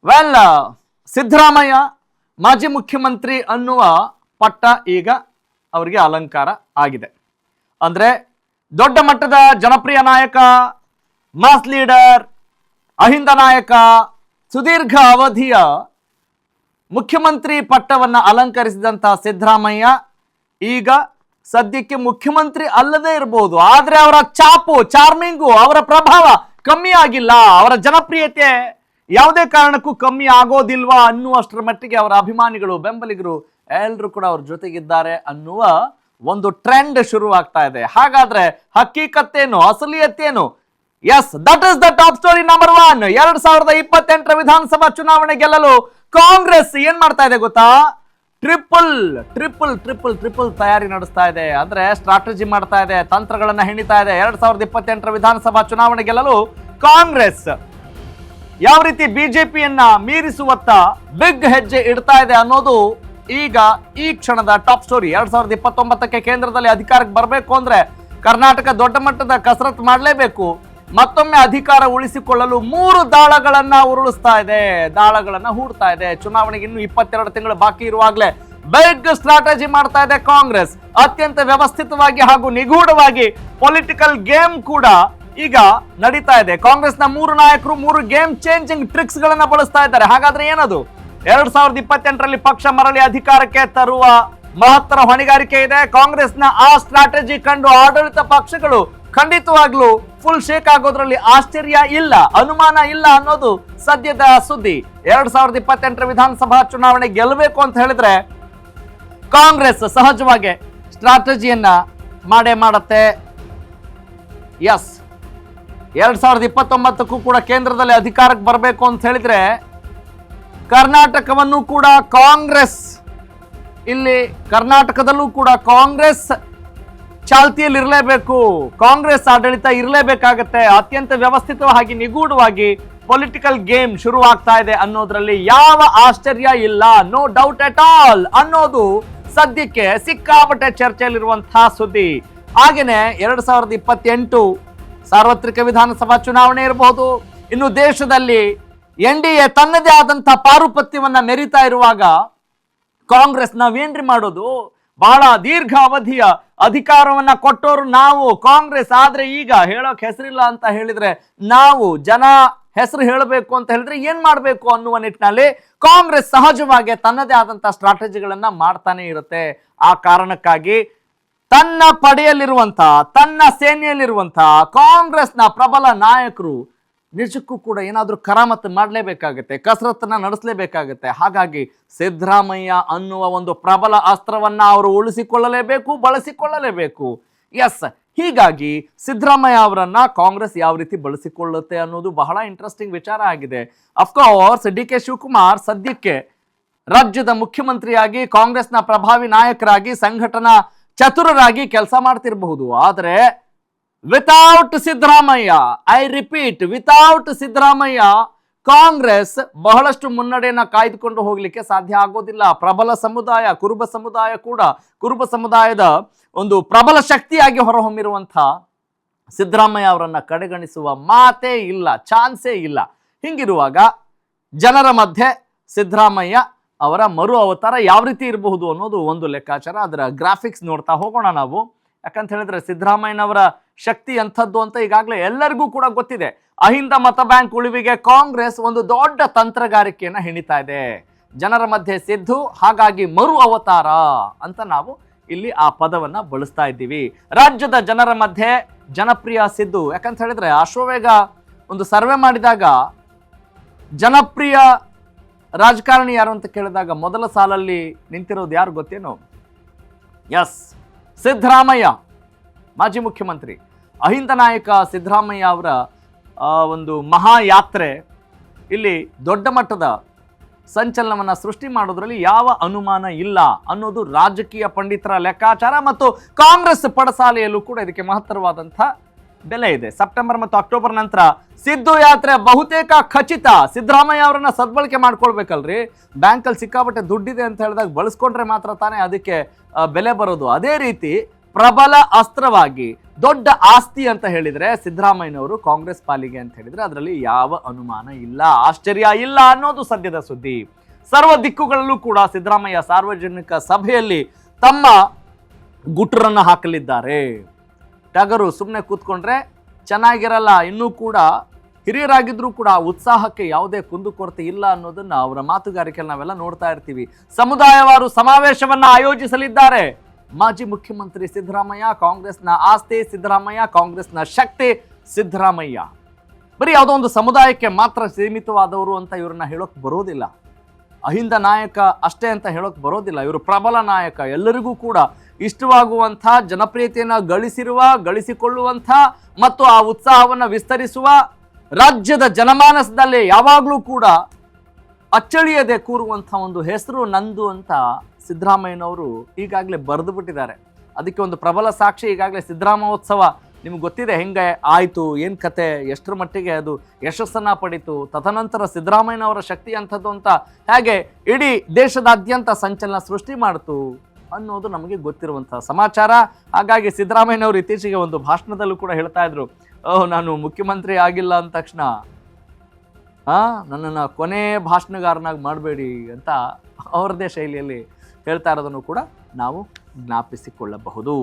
Well Siddaramaiah ಮಾಜಿ ಮುಖ್ಯಮಂತ್ರಿ ಅನ್ನುವ ಪಟ್ಟ ಈಗ ಅವರಿಗೆ ಅಲಂಕಾರ ಆಗಿದೆ. ಅಂದ್ರೆ ದೊಡ್ಡ ಮಟ್ಟದ ಜನಪ್ರಿಯ ನಾಯಕ, ಮಾಸ್ ಲೀಡರ್, ಅಹಿಂದ ನಾಯಕ, ಸುದೀರ್ಘ ಅವಧಿಯ ಮುಖ್ಯಮಂತ್ರಿ ಪಟ್ಟವನ್ನ ಅಲಂಕರಿಸಿದಂತಹ ಸಿದ್ದರಾಮಯ್ಯ ಈಗ ಸದ್ಯಕ್ಕೆ ಮುಖ್ಯಮಂತ್ರಿ ಅಲ್ಲದೇ ಇರಬಹುದು, ಆದ್ರೆ ಅವರ ಚಾಪು, ಚಾರ್ಮಿಂಗು, ಅವರ ಪ್ರಭಾವ ಕಮ್ಮಿ ಆಗಿಲ್ಲ. ಅವರ ಜನಪ್ರಿಯತೆ ಯಾವುದೇ ಕಾರಣಕ್ಕೂ ಕಮ್ಮಿ ಆಗೋದಿಲ್ವಾ ಅನ್ನುವಷ್ಟರ ಮಟ್ಟಿಗೆ ಅವರ ಅಭಿಮಾನಿಗಳು, ಬೆಂಬಲಿಗರು ಎಲ್ಲರೂ ಕೂಡ ಅವ್ರ ಜೊತೆಗಿದ್ದಾರೆ ಅನ್ನುವ ಒಂದು ಟ್ರೆಂಡ್ ಶುರುವಾಗ್ತಾ ಇದೆ. ಹಾಗಾದ್ರೆ ಹಕ್ಕೀಕತ್ತೇನು, ಅಸಲಿಯತ್ತೇನು? Yes, that is the top story number 1. 2028 ವಿಧಾನಸಭಾ ಚುನಾವಣೆ ಗೆಲ್ಲಲು ಕಾಂಗ್ರೆಸ್ ಏನ್ ಮಾಡ್ತಾ ಇದೆ ಗೊತ್ತಾ? ಟ್ರಿಪಲ್ ತಯಾರಿ ನಡೆಸ್ತಾ ಇದೆ. ಅಂದ್ರೆ ಸ್ಟ್ರಾಟಜಿ ಮಾಡ್ತಾ ಇದೆ, ತಂತ್ರಗಳನ್ನ ಹೆಣಿತಾ ಇದೆ. 2028 ವಿಧಾನಸಭಾ ಚುನಾವಣೆ ಗೆಲ್ಲಲು ಕಾಂಗ್ರೆಸ್ ಯಾವ ರೀತಿ ಬಿಜೆಪಿಯನ್ನ ಮೀರಿಸುವತ್ತ ಬಿಗ್ ಹೆಜ್ಜೆ ಇಡ್ತಾ ಇದೆ ಅನ್ನೋದು ಈಗ ಈ ಕ್ಷಣದ ಟಾಪ್ ಸ್ಟೋರಿ. 2029ಕ್ಕೆ ಕೇಂದ್ರದಲ್ಲಿ ಅಧಿಕಾರಕ್ಕೆ ಬರಬೇಕು ಅಂದ್ರೆ ಕರ್ನಾಟಕ ದೊಡ್ಡ ಮಟ್ಟದ ಕಸರತ್ತು ಮಾಡಲೇಬೇಕು. ಮತ್ತೊಮ್ಮೆ ಅಧಿಕಾರ ಉಳಿಸಿಕೊಳ್ಳಲು 3 ದಾಳಗಳನ್ನ ಉರುಳಿಸ್ತಾ ಇದೆ, ದಾಳಗಳನ್ನ ಹೂಡ್ತಾ ಇದೆ. ಚುನಾವಣೆಗೆ ಇನ್ನು 22 ತಿಂಗಳು ಬಾಕಿ ಇರುವಾಗಲೇ ಬಿಗ್ ಸ್ಟ್ರಾಟಜಿ ಮಾಡ್ತಾ ಇದೆ ಕಾಂಗ್ರೆಸ್. ಅತ್ಯಂತ ವ್ಯವಸ್ಥಿತವಾಗಿ ಹಾಗೂ ನಿಗೂಢವಾಗಿ ಪೊಲಿಟಿಕಲ್ ಗೇಮ್ ಕೂಡ ಈಗ ನಡೀತಾ ಇದೆ. ಕಾಂಗ್ರೆಸ್ನ 3 ನಾಯಕರು 3 ಗೇಮ್ ಚೇಂಜಿಂಗ್ ಟ್ರಿಕ್ಸ್ ಗಳನ್ನ ಬಳಸ್ತಾ ಇದ್ದಾರೆ. ಹಾಗಾದ್ರೆ ಏನದು? 2028ರಲ್ಲಿ ಪಕ್ಷ ಮರಳಿ ಅಧಿಕಾರಕ್ಕೆ ತರುವ ಮಹತ್ತರ ಹೊಣೆಗಾರಿಕೆ ಇದೆ. ಕಾಂಗ್ರೆಸ್ನ ಆ ಸ್ಟ್ರಾಟಜಿ ಕಂಡು ಆಡಳಿತ ಪಕ್ಷಗಳು ಖಂಡಿತವಾಗ್ಲೂ ಫುಲ್ ಶೇಕ್ ಆಗೋದ್ರಲ್ಲಿ ಆಶ್ಚರ್ಯ ಇಲ್ಲ, ಅನುಮಾನ ಇಲ್ಲ ಅನ್ನೋದು ಸದ್ಯದ ಸುದ್ದಿ. 2028 ವಿಧಾನಸಭಾ ಚುನಾವಣೆ ಗೆಲ್ಲಬೇಕು ಅಂತ ಹೇಳಿದ್ರೆ ಕಾಂಗ್ರೆಸ್ ಸಹಜವಾಗಿ ಸ್ಟ್ರಾಟಜಿಯನ್ನ ಮಾಡೇ ಮಾಡತ್ತೆ. ಎಸ್, 2029ಕ್ಕೂ ಕೂಡ ಕೇಂದ್ರದಲ್ಲಿ ಅಧಿಕಾರಕ್ಕೆ ಬರಬೇಕು ಅಂತ ಹೇಳಿದ್ರೆ ಕರ್ನಾಟಕವನ್ನು ಕೂಡ ಕಾಂಗ್ರೆಸ್, ಇಲ್ಲಿ ಕರ್ನಾಟಕದಲ್ಲೂ ಕೂಡ ಕಾಂಗ್ರೆಸ್ ಚಾಲ್ತಿಯಲ್ಲಿ ಇರಲೇಬೇಕು, ಕಾಂಗ್ರೆಸ್ ಆಡಳಿತ ಇರಲೇಬೇಕಾಗತ್ತೆ. ಅತ್ಯಂತ ವ್ಯವಸ್ಥಿತವಾಗಿ ನಿಗೂಢವಾಗಿ ಪೊಲಿಟಿಕಲ್ ಗೇಮ್ ಶುರುವಾಗ್ತಾ ಇದೆ ಅನ್ನೋದ್ರಲ್ಲಿ ಯಾವ ಆಶ್ಚರ್ಯ ಇಲ್ಲ, ನೋ ಡೌಟ್ ಅಟ್ ಆಲ್ ಅನ್ನೋದು ಸದ್ಯಕ್ಕೆ ಸಿಕ್ಕಾಪಟ್ಟೆ ಚರ್ಚೆಯಲ್ಲಿರುವಂತಹ ಸುದ್ದಿ. ಹಾಗೇನೆ 2028 ಸಾರ್ವತ್ರಿಕ ವಿಧಾನಸಭಾ ಚುನಾವಣೆ ಇರಬಹುದು. ಇನ್ನು ದೇಶದಲ್ಲಿ NDA ತನ್ನದೇ ಆದಂತಹ ಪಾರುಪತ್ಯವನ್ನ ಮೆರಿತಾ ಇರುವಾಗ ಕಾಂಗ್ರೆಸ್ ನಾವೇನ್ರಿ ಮಾಡೋದು, ಬಹಳ ದೀರ್ಘ ಅವಧಿಯ ಅಧಿಕಾರವನ್ನ ಕೊಟ್ಟೋರು ನಾವು ಕಾಂಗ್ರೆಸ್, ಆದ್ರೆ ಈಗ ಹೇಳೋಕ್ ಹೆಸರಿಲ್ಲ ಅಂತ ಹೇಳಿದ್ರೆ ನಾವು ಜನ ಹೆಸರು ಹೇಳಬೇಕು ಅಂತ ಹೇಳಿದ್ರೆ ಏನ್ ಮಾಡ್ಬೇಕು ಅನ್ನುವ ನಿಟ್ಟಿನಲ್ಲಿ ಕಾಂಗ್ರೆಸ್ ಸಹಜವಾಗಿ ತನ್ನದೇ ಆದಂತಹ ಸ್ಟ್ರಾಟಜಿಗಳನ್ನ ಮಾಡ್ತಾನೆ ಇರುತ್ತೆ. ಆ ಕಾರಣಕ್ಕಾಗಿ ತನ್ನ ಪಡೆಯಲ್ಲಿರುವಂತಹ, ತನ್ನ ಸೇನೆಯಲ್ಲಿರುವಂತಹ ಕಾಂಗ್ರೆಸ್ನ ಪ್ರಬಲ ನಾಯಕರು ನಿಜಕ್ಕೂ ಕೂಡ ಏನಾದ್ರೂ ಕರಾಮತ್ತು ಮಾಡಲೇಬೇಕಾಗತ್ತೆ, ಕಸರತ್ತನ್ನ ನಡೆಸಲೇಬೇಕಾಗತ್ತೆ. ಹಾಗಾಗಿ ಸಿದ್ದರಾಮಯ್ಯ ಅನ್ನುವ ಒಂದು ಪ್ರಬಲ ಅಸ್ತ್ರವನ್ನ ಅವರು ಉಳಿಸಿಕೊಳ್ಳಲೇಬೇಕು, ಬಳಸಿಕೊಳ್ಳಲೇಬೇಕು. ಎಸ್, ಹೀಗಾಗಿ ಸಿದ್ದರಾಮಯ್ಯ ಅವರನ್ನ ಕಾಂಗ್ರೆಸ್ ಯಾವ ರೀತಿ ಬಳಸಿಕೊಳ್ಳುತ್ತೆ ಅನ್ನೋದು ಬಹಳ ಇಂಟ್ರೆಸ್ಟಿಂಗ್ ವಿಚಾರ ಆಗಿದೆ. ಅಫ್ಕೋರ್ಸ್ DK ಶಿವಕುಮಾರ್ ಸದ್ಯಕ್ಕೆ ರಾಜ್ಯದ ಮುಖ್ಯಮಂತ್ರಿಯಾಗಿ, ಕಾಂಗ್ರೆಸ್ನ ಪ್ರಭಾವಿ ನಾಯಕರಾಗಿ, ಸಂಘಟನಾ ಚತುರರಾಗಿ ಕೆಲಸ ಮಾಡ್ತಿರಬಹುದು. ಆದರೆ without Siddaramaiah, I repeat, without Siddaramaiah Congress ಬಹಳಷ್ಟು ಮುನ್ನಡೆಯನ್ನ ಕಾಯ್ದುಕೊಂಡು ಹೋಗ್ಲಿಕ್ಕೆ ಸಾಧ್ಯ ಆಗೋದಿಲ್ಲ. ಪ್ರಬಲ ಸಮುದಾಯ ಕುರುಬ ಸಮುದಾಯ ಕೂಡ, ಕುರುಬ ಸಮುದಾಯದ ಒಂದು ಪ್ರಬಲ ಶಕ್ತಿಯಾಗಿ ಹೊರಹೊಮ್ಮಿರುವಂತಹ ಸಿದ್ದರಾಮಯ್ಯ ಅವರನ್ನ ಕಡೆಗಣಿಸುವ ಮಾತೇ ಇಲ್ಲ, ಚಾನ್ಸೇ ಇಲ್ಲ. ಹಿಂಗಿರುವಾಗ ಜನರ ಮಧ್ಯೆ ಸಿದ್ದರಾಮಯ್ಯ ಅವರ ಮರು ಅವತಾರ ಯಾವ ರೀತಿ ಇರಬಹುದು ಅನ್ನೋದು ಒಂದು ಲೆಕ್ಕಾಚಾರ. ಅದರ ಗ್ರಾಫಿಕ್ಸ್ ನೋಡ್ತಾ ಹೋಗೋಣ ನಾವು. ಯಾಕಂತ ಹೇಳಿದ್ರೆ ಸಿದ್ದರಾಮಯ್ಯನವರ ಶಕ್ತಿ ಎಂಥದ್ದು ಅಂತ ಈಗಾಗಲೇ ಎಲ್ಲರಿಗೂ ಕೂಡ ಗೊತ್ತಿದೆ. ಅಹಿಂದ ಮತ ಬ್ಯಾಂಕ್ ಉಳಿವಿಗೆ ಕಾಂಗ್ರೆಸ್ ಒಂದು ದೊಡ್ಡ ತಂತ್ರಗಾರಿಕೆಯನ್ನ ಹೆಣಿತಾ ಇದೆ. ಜನರ ಮಧ್ಯೆ ಸಿದ್ದು, ಹಾಗಾಗಿ ಮರು ಅವತಾರ ಅಂತ ನಾವು ಇಲ್ಲಿ ಆ ಪದವನ್ನ ಬಳಸ್ತಾ ಇದ್ದೀವಿ. ರಾಜ್ಯದ ಜನರ ಮಧ್ಯೆ ಜನಪ್ರಿಯ ಸಿದ್ದು. ಯಾಕಂತ ಹೇಳಿದ್ರೆ ಅಶ್ವವೇಗ ಒಂದು ಸರ್ವೆ ಮಾಡಿದಾಗ ಜನಪ್ರಿಯ ರಾಜಕಾರಣಿ ಯಾರು ಅಂತ ಕೇಳಿದಾಗ ಮೊದಲ ಸಾಲಲ್ಲಿ ನಿಂತಿರೋದು ಯಾರು ಗೊತ್ತೇನು? ಎಸ್, ಸಿದ್ದರಾಮಯ್ಯ, ಮಾಜಿ ಮುಖ್ಯಮಂತ್ರಿ, ಅಹಿಂದ ನಾಯಕ ಸಿದ್ದರಾಮಯ್ಯ ಅವರ ಒಂದು ಮಹಾಯಾತ್ರೆ ಇಲ್ಲಿ ದೊಡ್ಡ ಮಟ್ಟದ ಸಂಚಲನವನ್ನು ಸೃಷ್ಟಿ ಮಾಡೋದ್ರಲ್ಲಿ ಯಾವ ಅನುಮಾನ ಇಲ್ಲ ಅನ್ನೋದು ರಾಜಕೀಯ ಪಂಡಿತರ ಲೆಕ್ಕಾಚಾರ. ಮತ್ತು ಕಾಂಗ್ರೆಸ್ ಪಡಸಾಲೆಯಲ್ಲೂ ಕೂಡ ಇದಕ್ಕೆ ಮಹತ್ತರವಾದಂಥ ಬೆಲೆ ಇದೆ. ಸೆಪ್ಟೆಂಬರ್ ಮತ್ತು ಅಕ್ಟೋಬರ್ ನಂತರ ಸಿದ್ದು ಯಾತ್ರೆ ಬಹುತೇಕ ಖಚಿತ. ಸಿದ್ದರಾಮಯ್ಯ ಅವರನ್ನ ಸದ್ಬಳಕೆ ಮಾಡ್ಕೊಳ್ಬೇಕಲ್ರಿ. ಬ್ಯಾಂಕಲ್ಲಿ ಸಿಕ್ಕಾಪಟ್ಟೆ ದುಡ್ಡಿದೆ ಅಂತ ಹೇಳಿದಾಗ ಬಳಸ್ಕೊಂಡ್ರೆ ಮಾತ್ರ ತಾನೇ ಅದಕ್ಕೆ ಬೆಲೆ ಬರೋದು. ಅದೇ ರೀತಿ ಪ್ರಬಲ ಅಸ್ತ್ರವಾಗಿ ದೊಡ್ಡ ಆಸ್ತಿ ಅಂತ ಹೇಳಿದ್ರೆ ಸಿದ್ದರಾಮಯ್ಯನವರು ಕಾಂಗ್ರೆಸ್ ಪಾಲಿಗೆ ಅಂತ ಹೇಳಿದ್ರೆ ಅದರಲ್ಲಿ ಯಾವ ಅನುಮಾನ ಇಲ್ಲ, ಆಶ್ಚರ್ಯ ಇಲ್ಲ ಅನ್ನೋದು ಸದ್ಯದ ಸುದ್ದಿ. ಸರ್ವ ದಿಕ್ಕುಗಳಲ್ಲೂ ಕೂಡ ಸಿದ್ದರಾಮಯ್ಯ ಸಾರ್ವಜನಿಕ ಸಭೆಯಲ್ಲಿ ತಮ್ಮ ಗುಟ್ಟರನ್ನು ಹಾಕಲಿದ್ದಾರೆ. ಟಗರು ಸುಮ್ಮನೆ ಕೂತ್ಕೊಂಡ್ರೆ ಚೆನ್ನಾಗಿರಲ್ಲ, ಇನ್ನೂ ಕೂಡ ಹಿರಿಯರಾಗಿದ್ರೂ ಕೂಡ ಉತ್ಸಾಹಕ್ಕೆ ಯಾವುದೇ ಕುಂದುಕೊರತೆ ಇಲ್ಲ ಅನ್ನೋದನ್ನ ಅವರ ಮಾತುಗಾರಿಕೆಯಲ್ಲಿ ನಾವೆಲ್ಲ ನೋಡ್ತಾ ಇರ್ತೀವಿ. ಸಮುದಾಯವಾರು ಸಮಾವೇಶವನ್ನ ಆಯೋಜಿಸಲಿದ್ದಾರೆ. ಮಾಜಿ ಮುಖ್ಯಮಂತ್ರಿ ಸಿದ್ದರಾಮಯ್ಯ, ಕಾಂಗ್ರೆಸ್ನ ಆಸ್ತಿ ಸಿದ್ದರಾಮಯ್ಯ, ಕಾಂಗ್ರೆಸ್ನ ಶಕ್ತಿ ಸಿದ್ದರಾಮಯ್ಯ. ಬರೀ ಯಾವುದೋ ಒಂದು ಸಮುದಾಯಕ್ಕೆ ಮಾತ್ರ ಸೀಮಿತವಾದವರು ಅಂತ ಇವ್ರನ್ನ ಹೇಳೋಕ್ ಬರೋದಿಲ್ಲ. ಅಹಿಂದ ನಾಯಕ ಅಷ್ಟೇ ಅಂತ ಹೇಳೋಕ್ ಬರೋದಿಲ್ಲ. ಇವರು ಪ್ರಬಲ ನಾಯಕ, ಎಲ್ಲರಿಗೂ ಕೂಡ ಇಷ್ಟವಾಗುವಂಥ, ಜನಪ್ರಿಯತೆಯನ್ನು ಗಳಿಸಿಕೊಳ್ಳುವಂಥ ಮತ್ತು ಆ ಉತ್ಸಾಹವನ್ನು ವಿಸ್ತರಿಸುವ, ರಾಜ್ಯದ ಜನಮಾನಸದಲ್ಲಿ ಯಾವಾಗಲೂ ಕೂಡ ಅಚ್ಚಳಿಯದೆ ಕೂರುವಂಥ ಒಂದು ಹೆಸರು ನಂದು ಅಂತ ಸಿದ್ದರಾಮಯ್ಯನವರು ಈಗಾಗಲೇ ಬರೆದು ಬಿಟ್ಟಿದ್ದಾರೆ. ಅದಕ್ಕೆ ಒಂದು ಪ್ರಬಲ ಸಾಕ್ಷಿ ಈಗಾಗಲೇ ಸಿದ್ದರಾಮೋತ್ಸವ ನಿಮ್ಗೆ ಗೊತ್ತಿದೆ ಹೆಂಗೆ ಆಯಿತು, ಏನು ಕತೆ, ಎಷ್ಟರ ಮಟ್ಟಿಗೆ ಅದು ಯಶಸ್ಸನ್ನು ಪಡೀತು, ತದನಂತರ ಸಿದ್ದರಾಮಯ್ಯನವರ ಶಕ್ತಿ ಅಂಥದ್ದು ಅಂತ ಹೇಗೆ ಇಡೀ ದೇಶದಾದ್ಯಂತ ಸಂಚಲನ ಸೃಷ್ಟಿ ಮಾಡ್ತು ಅನ್ನೋದು ನಮಗೆ ಗೊತ್ತಿರುವಂಥ ಸಮಾಚಾರ. ಹಾಗಾಗಿ ಸಿದ್ದರಾಮಯ್ಯನವರು ಇತ್ತೀಚೆಗೆ ಒಂದು ಭಾಷಣದಲ್ಲೂ ಕೂಡ ಹೇಳ್ತಾ ಇದ್ರು, ನಾನು ಮುಖ್ಯಮಂತ್ರಿ ಆಗಿಲ್ಲ ಅಂದ ತಕ್ಷಣ ನನ್ನನ್ನು ಕೊನೆ ಭಾಷಣಗಾರನಾಗಿ ಮಾಡಬೇಡಿ ಅಂತ ಅವರದೇ ಶೈಲಿಯಲ್ಲಿ ಹೇಳ್ತಾ ಇರೋದನ್ನು ಕೂಡ ನಾವು ಜ್ಞಾಪಿಸಿಕೊಳ್ಳಬಹುದು.